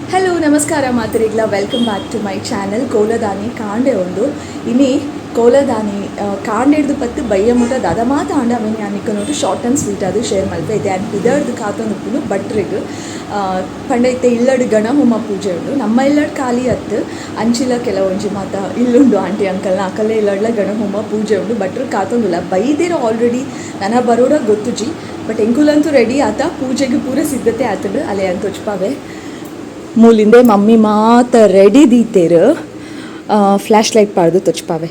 Hello ನಮಸ್ಕಾರ ಮಾತರಿಗ್ಲ welcome back to my channel ಕೋಲದಾನಿ ಕಾಂಡೆ ಉಂಡು ಇನಿ ಕೋಲದಾನಿ ಕಾಂಡೆ ಹಿಡ್ದು ಪತ್ತು ಬಯ್ಯ ಮುಟ ದಾದ ಮಾತ ಆಂಡ ಅವೇನು ಯಾನಿಕ ನೋಡು ಶಾರ್ಟ್ ಆ್ಯಂಡ್ ಸ್ವೀಟ್ ಅದು ಶೇರ್ ಮಲ್ಪೆ ಇದೆ ಆ್ಯಂಡ್ ಇದರ್ದು ಕಾತೊಂದು ಬಟ್ರಿಗೆ ಪಂಡೈತೆ ಇಲ್ಲಡು ಗಣ ಹೋಮ ಪೂಜೆ ಉಂಡು ನಮ್ಮ ಇಲ್ಲಡ್ ಖಾಲಿ ಹತ್ತು ಅಂಚಿಲ ಕೆಲವೊಂಜಿ ಮಾತ ಇಲ್ಲುಂಡು ಆಂಟಿ ಅಂಕಲ್ನ ಅಕಲ್ಲೇ ಇಲ್ಲಡ್ಲ ಗಣ ಹೋಮ ಪೂಜೆ ಉಂಡು ಬಟ್ರು ಕಾತೊಂದುಲ್ಲ ಬೈದಿರೋ ಆಲ್ರೆಡಿ ನನ್ನ ಬರೋಡ ಗೊತ್ತುಜಿ ಬಟ್ ಎಂಕುಲಂತೂ ರೆಡಿ ಆತ ಪೂಜೆಗೆ ಪೂರ ಸಿದ್ಧತೆ ಆತಡು ಅಲೆ ಅಂತ ಹೊಚ್ಪಾವೆ ಮೂಲಿಂದೆ ಮಮ್ಮಿ ಮಾತ ರೆಡಿ ದೀತೇರು ಫ್ಲ್ಯಾಶ್ ಲೈಟ್ ಪಾಡ್ದು ತೊಚ್ಪಾವೆ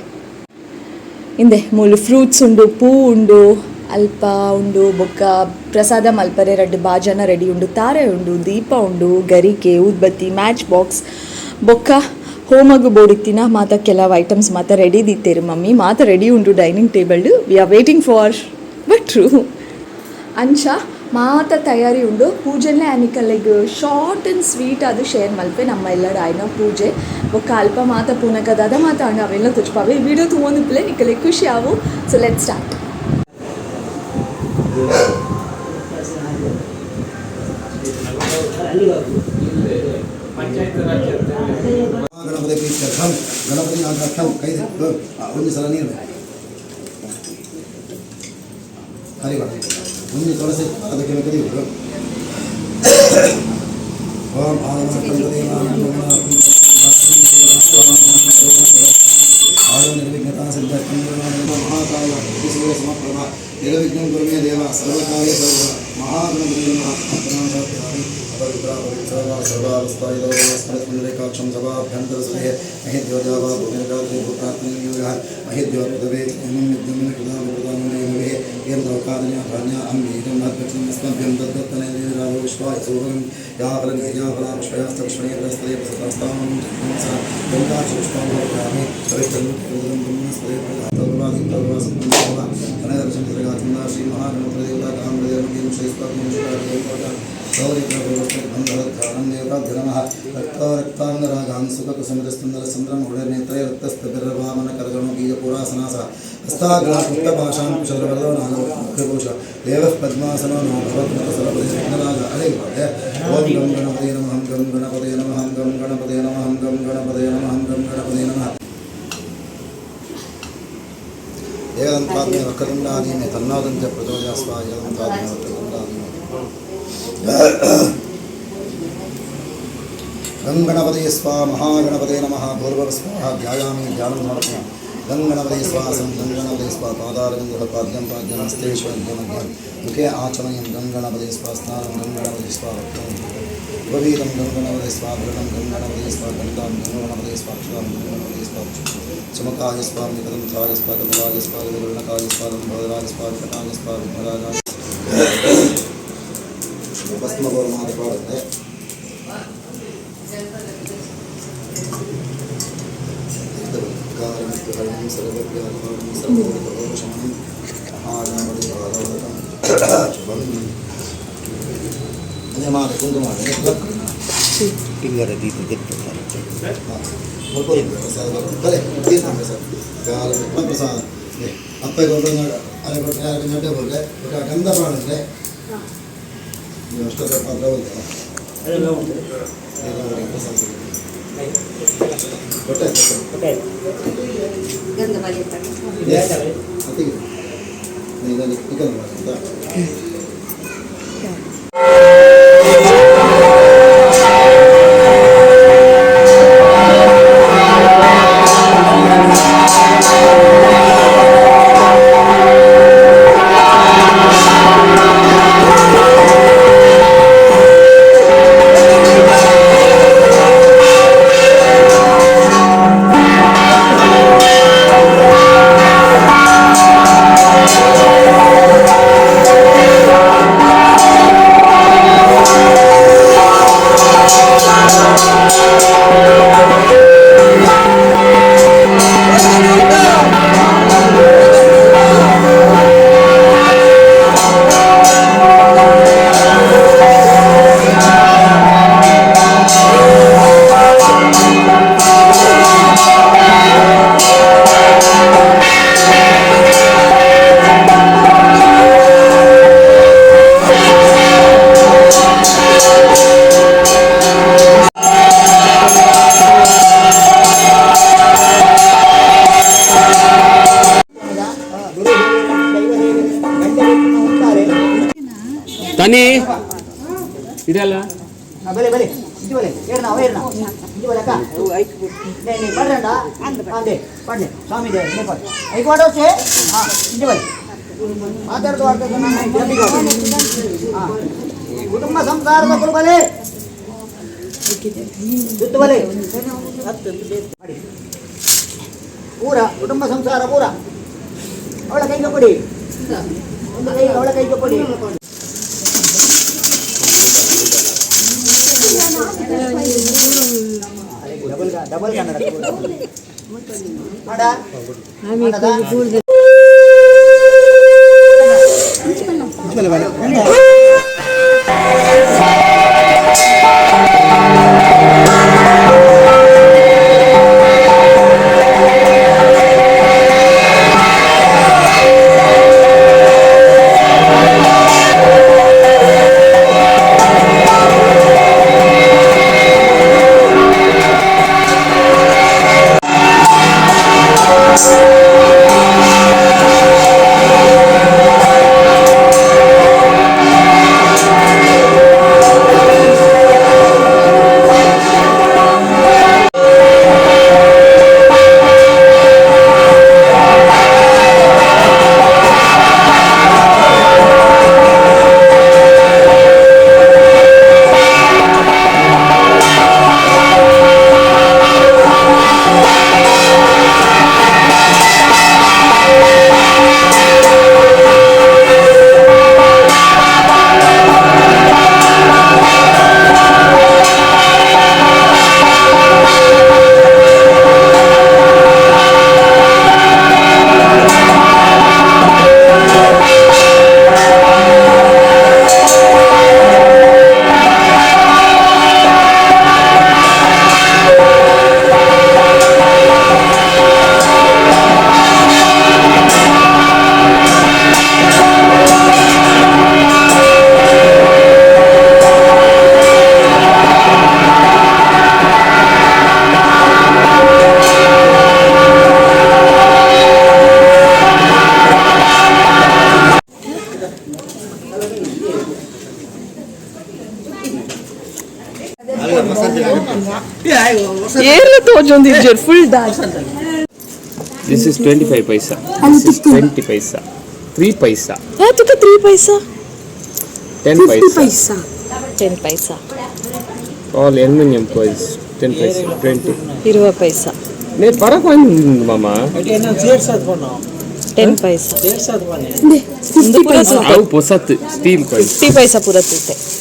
ಇಂದೆ ಮೂಲು ಫ್ರೂಟ್ಸ್ ಉಂಡು ಪೂ ಉಂಡು ಅಲ್ಪ ಉಂಡು ಬೊಕ್ಕ ಪ್ರಸಾದ ಮಲ್ಪರೆ ರಡ್ಡು ಬಾಜನ ರೆಡಿ ಉಂಡು ತಾರೆ ಉಂಡು ದೀಪ ಉಂಡು ಗರಿಕೆ ಊದ್ಬತ್ತಿ ಮ್ಯಾಚ್ ಬಾಕ್ಸ್ ಬೊಕ್ಕ ಹೋಮಗು ಬೋಡಿತ್ತಿನ ಮಾತ ಕೆಲವು ಐಟಮ್ಸ್ ಮಾತ ರೆಡಿ ದೀತೇರು ಮಮ್ಮಿ ಮಾತ ರೆಡಿ ಉಂಡು ಡೈನಿಂಗ್ ಟೇಬಲ್ಡು ವಿ ಆರ್ ವೇಟಿಂಗ್ ಫಾರ್ ಬಟ್ರು ಅಂಚ ಮಾತ ತಯಾರಿ ಉಂಡು ಪೂಜೆಲ್ಲೇ ಆ್ಯನಿಕಲ್ಲಿಗೆ ಶಾರ್ಟ್ ಆ್ಯಂಡ್ ಸ್ವೀಟ್ ಅದು ಶೇರ್ ಮಲ್ಪೆ ನಮ್ಮ ಎಲ್ಲರ ಆಯ್ನ ಪೂಜೆ ಬೊಕ್ಕ ಅಲ್ಪ ಮಾತ ಪೂನಕದಾದ ಮಾತ ಅಣ್ಣ ಅವೆಲ್ಲ ತುಚ್ಪಾವೆ ಈ ವಿಡಿಯೋ ತುಂಬ ಪ್ಲೇ ನಿಕ್ಕಲೆ ಖುಷಿ ಆವು ಸೊ ಲೆಟ್ ಸ್ಟಾರ್ಟ್. ಗಣಪತಿ ಒಂದು ಸಲ ನೀರು ಹರಿವಾಡ ಮುಂದೆ ತುಳಸಿ ಅದಕ್ಕೆ ಕದಿಯುವುದು ಓಂ ನಿರ್ವಿಘ್ನತಾ ಸಿದ್ಧ ಮಹಾಕಾಯ ಸೂರ್ಯ ಸಮಪ್ರಭ ನಿರ್ವಿಘ್ನ ಗುರುಮೇ ದೇವ ಸರ್ವಕಾರ್ಯ ಸರ್ವ ಮಹಾಗಣಪತಿ ಸರ್ವಾವಸ್ಥಾಯಿದೋ ಸ್ಮೃತಿರೇಕಾಕ್ಷಂ ಸಭಾಭ್ಯಂತರಸ್ಮೇ ಮಹಿದ್ಯೋಜಾವಾ ಭೂಮಿರ್ಗಾತ್ರಿ ಭೂತಾತ್ಮನಿಯೋಗಃ ಮಹಿದ್ಯೋರ್ಪದವೇ ವಿದ್ಯಮನ ಕೃತಾಮೃತಾಮನೇ ಏಂ ಲೋಕಾದನ್ಯ ಧಾನ್ಯ ಅಂಬೀಜಂ ಮದ್ಭಕ್ಷಂ ಸ್ಮಭ್ಯಂ ತದ್ಗತ್ತನೇ ದೇವರಾಜೋ ವಿಶ್ವಾಯ ಸೂರ್ಯಂ ಯಾಫಲನಿರ್ಯಾಫಲಾಶ್ರಯಸ್ತಕ್ಷಣೇಂದ್ರಸ್ತೇ ಪ್ರಸತಾಸ್ತಾಮಂ ಜನ್ಮಸ ಗಂಗಾಚುಷ್ಪಾಮಿ ಪರಿಚಲುಕೃತಂ ಬ್ರಹ್ಮಸ್ತೇ ತರ್ವಾದಿತ್ತರ್ವಾಸಂತರ್ವಾ ಕನದರ್ಶನತ್ರಗಾತಂದ ಶ್ರೀ ಮಹಾಗಣಪತಿ ದೇವತಾ ಕಾಮದೇವಮಗೀಂ ಶ್ರೀಸ್ತಾತ್ಮನಿಷ್ಠಾದೇವತಾ ಸೌರಿಕೃಷ್ಣಾನಂದೇವತಾಭ್ಯನಮಃ ರಕ್ತಾಂಗರಾಗಾನ್ ಸುಖಕುಸುಮರಸ್ತಂದರಸಂದ್ರಂ ಹುಳನೇತ್ರೇ ರಕ್ತಸ್ತಭಿರ್ವಾಮನ ಕರಗಣೋ ಬೀಜಪುರಾಸನಾಸ ಹಸ್ತಾಗ್ರಾಪುಷ್ಟಭಾಷಾಂ ಕುಶಲವರದೋ ನಾಗಭೂಷ ದೇವಃ ಪದ್ಮಾಸನೋ ನೋ ಭವತ್ಮತಸರಪದೇಶನಾಗ ಅಳೆಯುತ್ತದೆ ಓಂ ಗಂ ಗಣಪದೇ ನಮಃ ಗಂ ಗಣಪದೇ ನಮಃ ಗಂ ಗಣಪದೇ ನಮಃ ಗಂ ಗಣಪದೇ ನಮಃ ಗಂ ಗಣಪದೇ ನಮಃ ಏಕದಂತಾತ್ಮೇ ವಕ್ರತುಂಡಾದೀನೇ ತನ್ನೋದಂತ್ಯ ಪ್ರಚೋದಯಾಸ್ವ ಏಕದಂತಾತ್ಮೇ ವಕ್ರತುಂಡಾದೀನೇ ಗಂಗಣಪದೇ ಸ್ವ ಮಹಾಗಣಪದೇ ನಮಃ ಭೂರ್ಭುವಸ್ವಾಹ ಧ್ಯಾಯಾಮಿ ಧ್ಯಾನಂ ಸಮರ್ಪಯಾಮಿ ಗಂಗಣಪದೇ ಸ್ವಾಸಂ ಗಂಗಣಪದೇ ಸ್ವ ಪಾದಾರವಿಂದಪಾದ್ಯಂ ಪಾದ್ಯಮಸ್ತೇಶ್ವರ್ಯಮಗ್ಯಂ ಮುಖೇ ಆಚಮಯಂ ಗಂಗಣಪದೇ ಸ್ವ ಸ್ನಾನಂ ಗಂಗಣಪದೇ ಸ್ವ ಉಪವೀತಂ ಗಂಗಣಪದೇ ಸ್ವ ಭೃತಂ ಗಂಗಣಪದೇ ಸ್ವ ಗಂಧಾಂ ಗಂಗಣಪದೇ ಸ್ವ ಕ್ಷಾಂ ಗಂಗಣಪದೇ ಸ್ವ ಸುಮಕಾಯ ಸ್ವ ನಿಕದಂತಾಯ ಸ್ವ ಕಮಲಾಯ ಸ್ವ ವಿವರ್ಣಕಾಯ ಸ್ವ ದಂಭೋದರಾಯ ಸ್ವ ವಿಕಟಾಯ ಸ್ವ ವಿಘ್ನರಾಜಾಯ ಭಸ್ಮ ಗೌರಮಾದ ಪಾಡುತ್ತೆ ಪ್ರಸಾದ ಅಪ್ಪ ಅರೆ ನಡೆ ಬೋಲೆ ಗಂಧ ಮಾಡಿದ್ರೆ ಅಷ್ಟೊಂದು ಪಾತ್ರ ಹೋಗ್ತಲ್ಲ ఇది boleh ఏర్నా ఏర్నా ఇది boleh ka నే పడరండా అందే పడలే స్వామి దే నే పడ ఐకు వాడొచ్చే ఇది boleh మాట్లాడుతూ వాడుతున్నా కుటుంబ సంసాರದ ಕುರುಬಲೆ ಸುತ್ತುವಲೆ ಪೂರ ಕುಟುಂಬ ಸಂಸಾರ ಪೂರ ಅವಳ ಕೈಗೆ ಕೊಡಿ ಒಂದು ಕೈ ಅವಳ ಕೈಗೆ ಕೊಡಿ double full dance. This is 25 paisa. This is 20 paisa. 3 paisa. Yeah, took 3 paisa. 10 paisa. 10 paisa. All aluminum coins. 10 paisa. 20. 20 paisa. Ne para coin mama. 10 paisa. 50 paisa. Au posat steel coin. 50 paisa pura tute.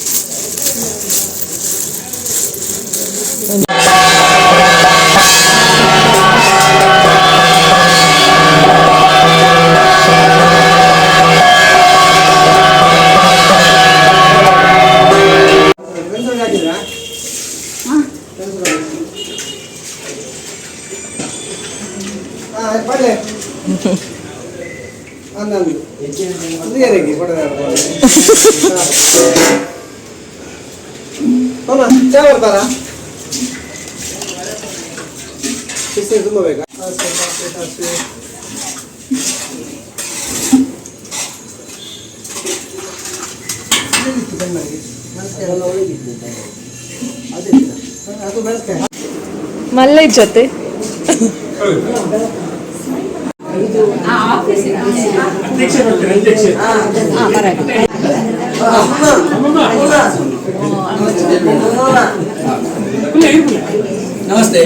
ಮಲ್ಲ ಜೊತೆ ನಮಸ್ತೆ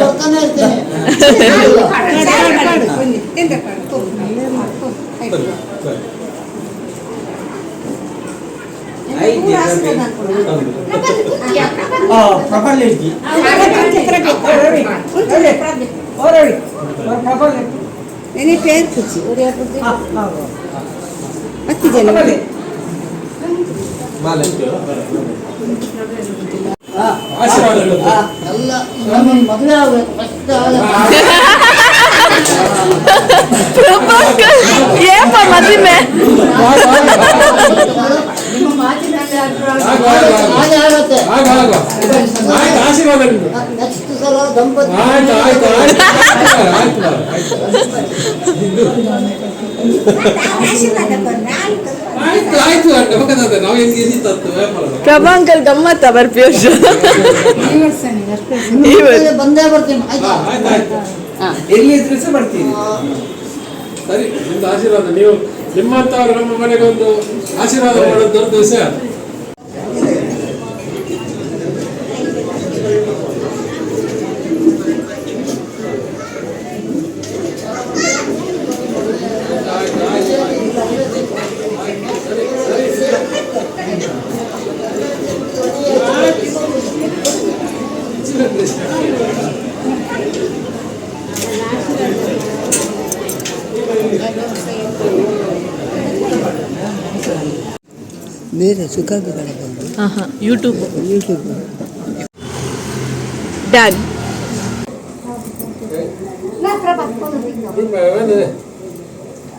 ಬರ್ತಾನೆ ಇರ್ತೇನೆ Ini per kuci, udah putih. Mati jalan. Malam. ಎಲ್ಲ ಮದುವೆ ಆಗಬೇಕು first ಏಪ ಮದುವೆ ನಿಮ್ಮ ಮಾತಿನಲ್ಲಿ ಹಾಗೆ ಆಗುತ್ತೆ. ಆಶೀರ್ವಾದ ನಿಮ್ದು. ನೆಕ್ಸ್ಟ್ ಸಲ ದಂಪತಿ ಆಯ್ತು ಆಯ್ತು ಆಯ್ತು ಆಯ್ತು ಆಯ್ತು ಆಯ್ತು ಆಯ್ತು ಹೋಗದ ನಾವು ಹೆಂಗೆ ಇದ್ದಿತ್ತು ವ್ಯಾಪಾರ ಪ್ರಭಾ ಅಂಕಲ್ ಗಮ್ಮತ್ತ ಬರ್ಪಿಯೋಶ್ ಬಂದೇ ಬರ್ತೀನಿ ಆಯ್ತಾ? ಆಯ್ತು ಆಯ್ತು ಎಲ್ಲಿ ಇದ್ರೆ ಸಹ ಬರ್ತೀನಿ. ಸರಿ ನಿಮ್ದು ಆಶೀರ್ವಾದ. ನೀವು ನಿಮ್ಮಂತವ್ರು ನಮ್ಮ ಮನೆಗೆ ಒಂದು ಆಶೀರ್ವಾದ ಮಾಡೋದು ದೊಡ್ಡ ವಿಷಯ. ಬೇರೆ ಸುಖಗಳ ಬಂದು ಯೂಟ್ಯೂಬ್ ಯೂಟ್ಯೂಬ್ ಡನ್.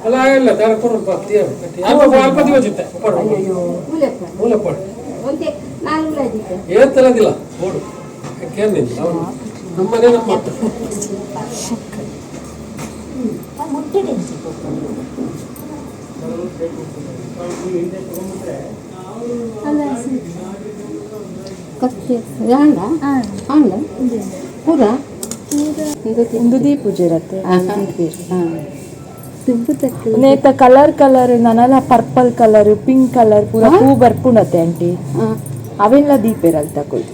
ಅಲ್ಲ ಇಲ್ಲ ತರ ಕೊಡಪ್ಪ ಅಲ್ಪ ದಿವಸಿತ್ತೆ ಮೂಲ ಪಡ ಏನ್ ತರದಿಲ್ಲ ಓಡು ಕೇಳಿಲ್ಲ ನಮ್ಮನೆ ನಮ್ಮ ಪೂರ ಇಂದುದಿ ಪೂಜೆ ಇರತ್ತೆ. ತಿಂಪುತ್ತಕ್ಕೆ ನೇತ ಕಲರ್ ನನಲ ಪರ್ಪಲ್ ಕಲರ್ ಪಿಂಕ್ ಕಲರ್ ಪೂರ ಹೂ ಬರ್ಪುಣತೆ ಆಂಟಿ ಅವೆಲ್ಲ ದೀಪ ಇರಲ್ ತಗೊಳ್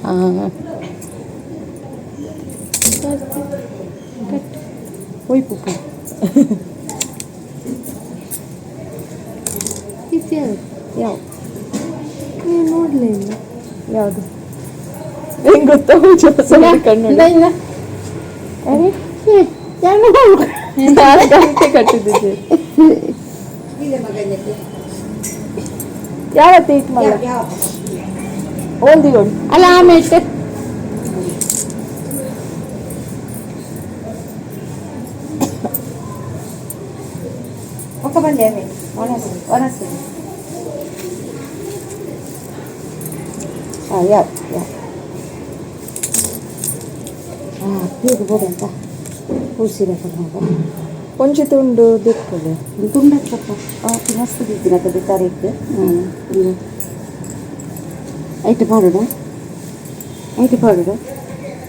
ಹೋಯ್ ಪುಕ್ಕ ಯಾವ ನೀವು ನೋಡಲೇ ಇಲ್ಲ ಯಾವುದು ಹೆಂಗ್ ಗೊತ್ತಾ ಪೂಜೆ ಕಣ್ಣು ಗಂಟೆ ಕಟ್ಟಿದ್ದೆ ಯಾವತ್ತು ಈಟ್ ಮಲ್ಲ ಓಲ್ದಿಗೋಡು ಅಲ್ಲ ಆಮೇಲೆ ಒಕ್ಕ ಬಂದೆ ಆಮೇಲೆ ಒಣಸಿ ಯಾವ ಹೀಗೆ ಬೋದಂತ ಕೂಸಿರ ಒಂಚಿ ತುಂಡು ದಿಕ್ಕಲೆ ತುಂಡಕ್ಕಪ್ಪ ಮಸ್ತ್ ದಿಕ್ಕಿನ ಕಡೆ ತಾರೀಕು ಐಟು ಪಾಡುಡ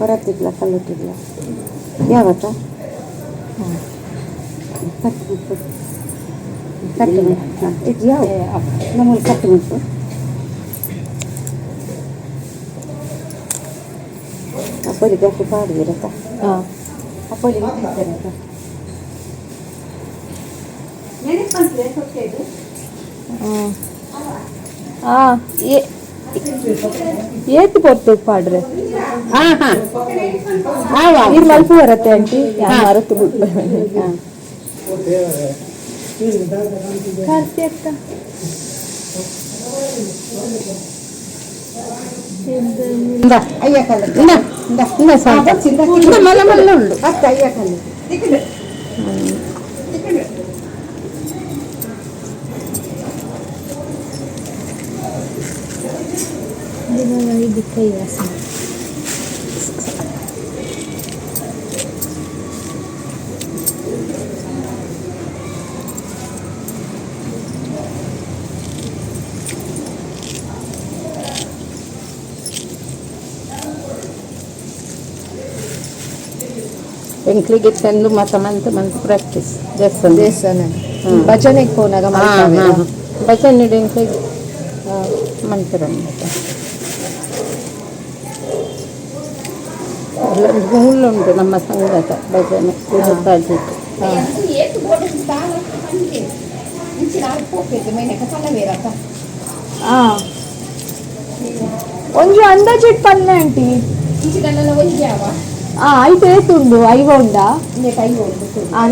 ಹೊರತ್ತಿಗ್ಲ ಕಲ್ಲುಟ್ಟಿಗ್ಲ ಯಾವತ್ತ ಕಟ್ಟು ಇದು ಯಾವ ನಮ್ಮಲ್ಲಿ ಕಟ್ಟು ಉಂಟು ಅಪ್ಪಲಿಗೆ ಅಷ್ಟು ಪಾಡಿರತ್ತ ಅಪ್ಪಲಿಗೆ ಇಟ್ಟಿರ್ತಾರತ್ತ ಏತ್ ಬರ್ತದೆ ಪಾಡ್ರೆ ನೀರು ಮಲ್ಪು ಬರತ್ತೆ ಆಂಟಿ ಮರತ್ತು ಬಿಟ್ಟು ಕಾರ್ತಿ ಅಕ್ಕ ಅಯ್ಯ ಕಲ್ಲು ಮಲ್ಲ ಮಲ್ಲ ಉಂಡು ಅತ್ತ ಅಯ್ಯ ಕಲ್ಲು ಇದು ಕೈ ವಾಸನೆ ಎಂಕ್ಲಿಗೆ ತಂದು ಮಂತ್ ಪ್ರಾಕ್ಟೀಸ್ ದೇವಸ್ಥಾನ ಭಜನೆಗೆ ಹೋನಾಗ ಭಜನೆ ಎಂಕ್ಲಿಗೆ ಮಂತ್ರ ಉಂಟು ನಮ್ಮ ಸಂಘದ ಭಜನೆ ಪ್ರಾಜೆಕ್ಟ್ ಒಂಜಿ ಅಂದಾಜಿಟ್ ಪನ್ನೆ ಆಂಟಿ ಐದು ಏತುಂಡು ಐವ ಉಂಡ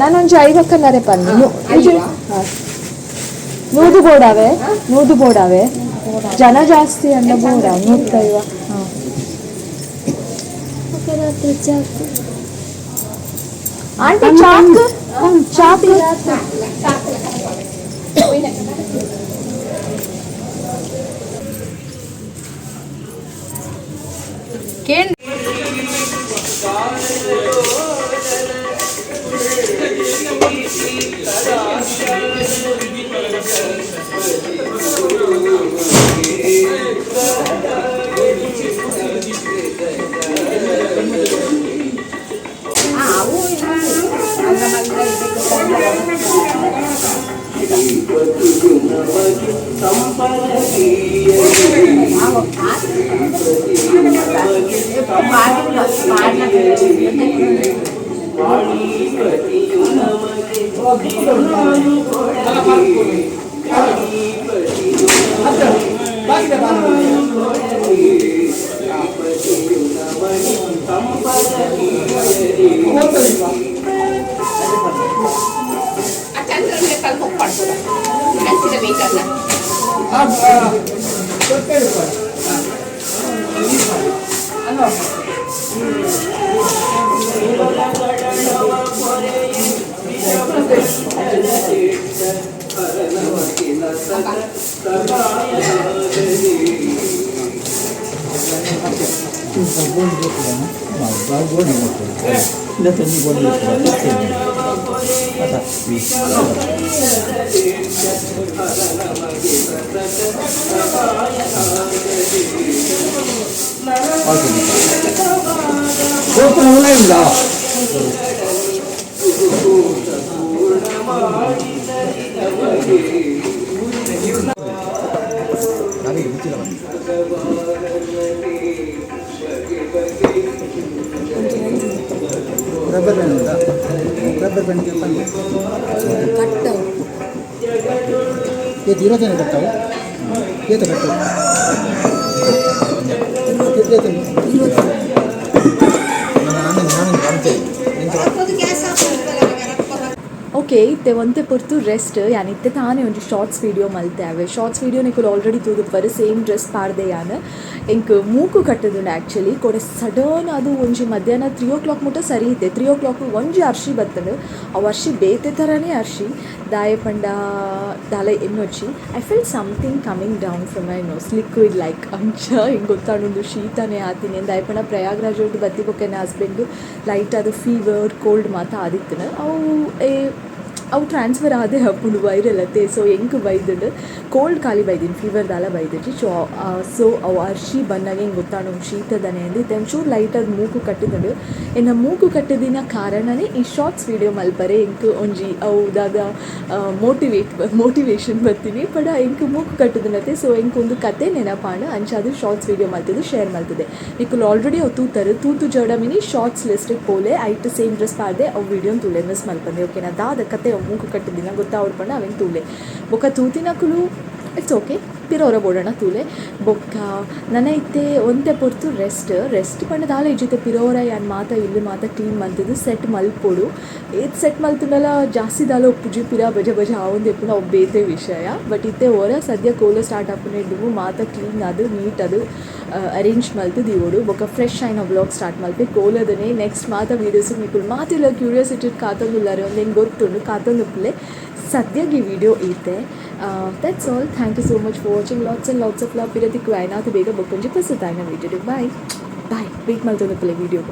ನಾನೊಂಜಿ ಐವಕ್ಕನ್ನರೆ ಪನ್ನೆ ನೂದು ಬೋಡಾವೆ ಜನ ಜಾಸ್ತಿ ಅಂದ ಬೋಡ 150 ಆಂಟಿ ಚಾಕ್ ರಬ್ಬರ್ ಬ್ಯಾಂಡ್ ಉಂಟಾ? ರಬ್ಬರ್ ಬ್ಯಾಂಡ್ ಪಲ್ಯ ಕಟ್ಟು ಏತು 20 ಕಟ್ಟಾವು ಏತು ಕಟ್ಟು ನಾನು ಕಾಣ್ತೇನೆ ಓಕೆ ಇತ್ತೆ ಒಂತೆ ಪೊರ್ತು ರೆಸ್ಟ್ ಯಾನ್ ಇತ್ತೆ ತಾನೇ ಒಂಜಿ ಶಾರ್ಟ್ಸ್ ವೀಡಿಯೋ ಮಲ್ತೇವೆ ಶಾರ್ಟ್ಸ್ ವೀಡಿಯೋ ನಿಕುಲು ಆಲ್ರೆಡಿ ತೂದು ಬರೀ ಸೇಮ್ ಡ್ರೆಸ್ ಪಾಡ್ದೆ ಯಾನ್ ಎಂಕ್ ಮೂಕು ಕಟ್ಟದುಂಡು ಆ್ಯಕ್ಚುಲಿ ಕೊಡೆ ಸಡನ್ ಅದು ಒಂಜಿ ಮಧ್ಯಾಹ್ನ 3 ಮುಟ ಸರಿ ಇತ್ತೆ 3 ಒಂಜಿ ಅರ್ಶಿ ಬತ್ತಂಡು ಅವು ಅರ್ಶಿ ಬೇತೆ ಥರನೇ ಅರ್ಶಿ ದಾಯ ಪಂಡ ದಾಲ ಎನ್ನೊಚ್ಚಿ I feel something coming down from my nose liquid like ಅಂಚ ಹಿಂಗೆ ಗೊತ್ತಾಡೊಂದು ಶೀತನೇ ಆತೀನಿ ದಾಯ ಪಂಡ ಪ್ರಯಾಗ್ರಾಜ್ ಒಟ್ಟು ಬತ್ತಿ ಬೊಕ್ಕನೆ ಹಸ್ಬೆಂಡು ಲೈಟ್ ಅದು ಫೀವರ್ ಕೋಲ್ಡ್ ಮಾತ ಆದಿತ್ತನ ಅವು ಟ್ರಾನ್ಸ್ಫರ್ ಆದೇ ಹಪ್ಪುಂಡು ವೈರಲ್ ಅತ್ತೆ ಸೊ ಎಂಕ್ ಬೈದುಂಡು ಕೋಲ್ಡ್ ಖಾಲಿ ಬೈದಿನಿ ಫೀವರ್ ದಾಲ ಬೈದಿಟ್ಟು ಸೊ ಅವು ಅರ್ಶಿ ಬಂದಾಗ ಹೆಂಗೆ ಗೊತ್ತಾಡು ಶೀತದನೆ ಅಂದಿತ್ತು ಒಂಚೂರು ಲೈಟಾಗಿ ಮೂಕು ಕಟ್ಟಿದುಂಡು ಇನ್ನು ಮೂಕು ಕಟ್ಟಿದಿನ ಕಾರಣನೇ ಈ ಶಾರ್ಟ್ಸ್ ವೀಡಿಯೋ ಮಲ್ಪರೆ ಎಂಕ್ ಒಂಜಿ ಅವುದಾಗ ಮೋಟಿವೇಶನ್ ಬರ್ತೀನಿ ಪಡ ಎಂಕ್ ಮೂಕು ಕಟ್ಟಿದನತ್ತೆ ಸೊ ಎಂಕ್ ಒಂದು ಕತೆ ನೆನಪಾಂಡ ಅಂಚ ಅದು ಶಾರ್ಟ್ಸ್ ವೀಡಿಯೋ ಮಲ್ತಿದ್ದು ಶೇರ್ ಮಲ್ತಿದೆ ನಿಕುಲು ಆಲ್ರೆಡಿ ಅವು ತೂತು ಜೋಡ ಮಿನಿ ಶಾರ್ಟ್ಸ್ ಲಿಸ್ಟಿಗೆ ಪೋಲೆ ಐಟ್ ಸೇಮ್ ಡ್ರೆಸ್ ಪಾಡ್ದೆ ಅವು ವೀಡಿಯೋನ ತುಲೆ ಮಿಸ್ ಮಲ್ಪಂದೆ ಓಕೆನಾ ದಾದ ಕತೆ ಮೂಕು ಕಟ್ಟಿದ್ದಿನ ಗೊತ್ತಾವ್ಡ್ಪಂಡ ಅವೆಂಗೆ ತೂಲೆ ಬೊಕ್ಕ ತೂತಿನಕುಲು ಇಟ್ಸ್ ಓಕೆ ಪಿರೋರ ಬೋಡೋಣ ತೂಲೆ ಬೊಕ್ಕ ನನ್ನ ಇತ್ತೆ ಒಂತೆ ಪೊರ್ತು ರೆಸ್ಟ್ ಪಂಡ ದಾಲ ಇಜ್ಜಿತ್ತೆ ಪಿರೋರ ಯಾನ್ ಮಾತ ಇಲ್ಲಿ ಮಾತ ಕ್ಲೀನ್ ಮಲ್ತಿದ್ದು ಸೆಟ್ ಮಲ್ಪೊಡು ಏತ್ ಸೆಟ್ ಮಲ್ತುಂಡಲ ಜಾಸ್ತಿ ದಾಲ ಉಪ್ಪುಜಿ ಪಿರ ಬಜ ಆವೊಂದು ಎಪ್ಪುನ ಅವು ಬೇತೆ ವಿಷಯ ಬಟ್ ಇತ್ತೆ ಹೊರ ಸದ್ಯ ಕೋಲ ಸ್ಟಾರ್ಟ್ ಆಪುನೆ ಇದ್ದು ಮಾತ ಕ್ಲೀನ್ ಅದು ನೀಟ್ ಅದು ಅರೇಂಜ್ ಮಲ್ತು ದಿವೋಡು ಬೊಕ್ಕ ಫ್ರೆಶ್ ಆಯ್ನ ವ್ಲಾಗ್ ಸ್ಟಾರ್ಟ್ ಮಲ್ಪೆ ಕೋಲದನೆ ನೆಕ್ಸ್ಟ್ ಮಾತ ವೀಡಿಯೋಸ್ ನಿಕುಲು ಮಾತಿಲ್ಲ ಕ್ಯೂರಿಯಾಸಿಟಿ ಕಾತೊಂದುಲ್ಲಾರೆ ಒಂದೇನು ಗೊತ್ತುಂಡು ಕಾತೊಂದುಪ್ಪಲೆ ಸದ್ಯಗೆ ಈ ವಿಡಿಯೋ ಐತೆ that's all thank you so much for watching lots and lots of love ಪಿರತಿ ಕ್ವೈನಾತು ಬೇಗ ಬೊಕ್ಕೊಂಜಿ ಪಸತಾಯ್ನ ವೀಡಿಯೋ ಬಾಯ್ ವೇಟ್ ಮಾಡ್ತೊಂದುಪ್ಪಲೆ ವೀಡಿಯೋ